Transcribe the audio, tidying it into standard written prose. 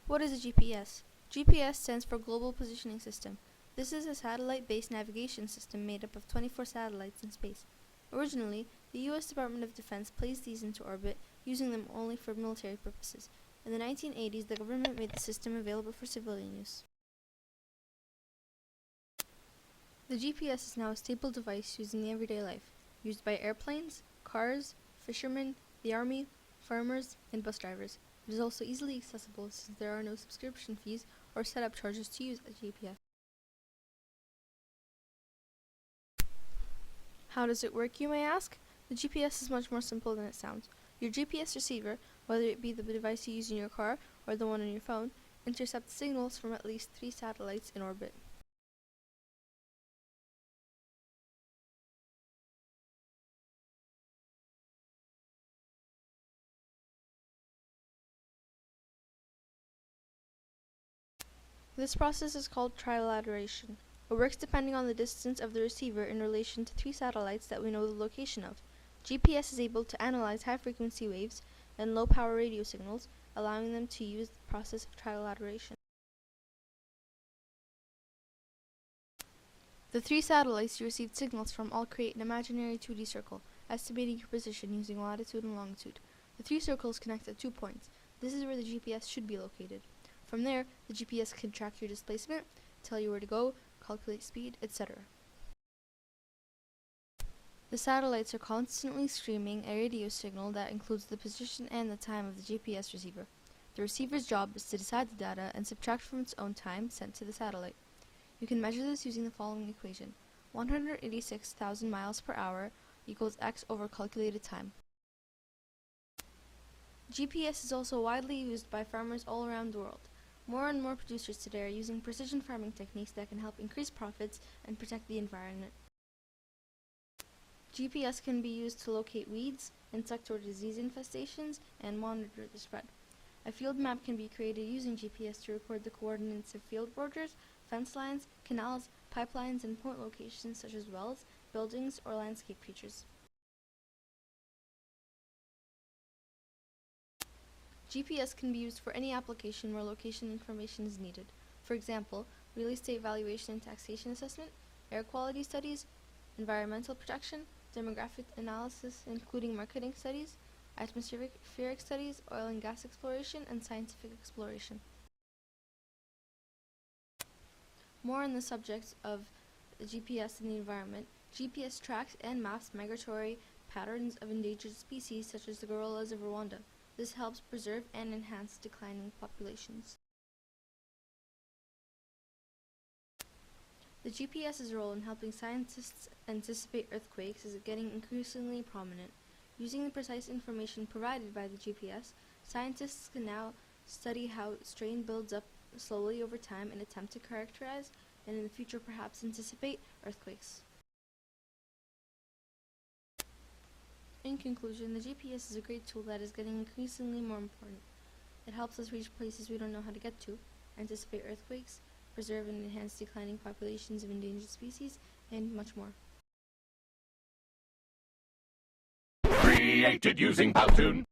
What is a GPS? GPS stands for Global Positioning System. This is a satellite-based navigation system made up of 24 satellites in space. Originally, the U.S. Department of Defense placed these into orbit, using them only for military purposes. In the 1980s, the government made the system available for civilian use. The GPS is now a staple device used in the everyday life, used by airplanes, cars, fishermen, the army, farmers, and bus drivers. It is also easily accessible since there are no subscription fees or setup charges to use a GPS. How does it work, you may ask? The GPS is much more simple than it sounds. Your GPS receiver, whether it be the device you use in your car or the one on your phone, intercepts signals from at least 3 satellites in orbit. This process is called trilateration. It works depending on the distance of the receiver in relation to 3 satellites that we know the location of. GPS is able to analyze high-frequency waves and low-power radio signals, allowing them to use the process of trilateration. The 3 satellites you received signals from all create an imaginary 2D circle, estimating your position using latitude and longitude. The 3 circles connect at 2 points. This is where the GPS should be located. From there, the GPS can track your displacement, tell you where to go, calculate speed, etc. The satellites are constantly streaming a radio signal that includes the position and the time of the GPS receiver. The receiver's job is to decide the data and subtract from its own time sent to the satellite. You can measure this using the following equation. 186,000 miles per hour equals x over calculated time. GPS is also widely used by farmers all around the world. More and more producers today are using precision farming techniques that can help increase profits and protect the environment. GPS can be used to locate weeds, insect or disease infestations, and monitor the spread. A field map can be created using GPS to record the coordinates of field borders, fence lines, canals, pipelines, and point locations such as wells, buildings, or landscape features. GPS can be used for any application where location information is needed. For example, real estate valuation and taxation assessment, air quality studies, environmental protection, demographic analysis including marketing studies, atmospheric studies, oil and gas exploration, and scientific exploration. More on the subject of the GPS and the environment, GPS tracks and maps migratory patterns of endangered species such as the gorillas of Rwanda. This helps preserve and enhance declining populations. The GPS's role in helping scientists anticipate earthquakes is getting increasingly prominent. Using the precise information provided by the GPS, scientists can now study how strain builds up slowly over time and attempt to characterize and in the future perhaps anticipate earthquakes. In conclusion, the GPS is a great tool that is getting increasingly more important. It helps us reach places we don't know how to get to, anticipate earthquakes, preserve and enhance declining populations of endangered species, and much more. Created using Powtoon.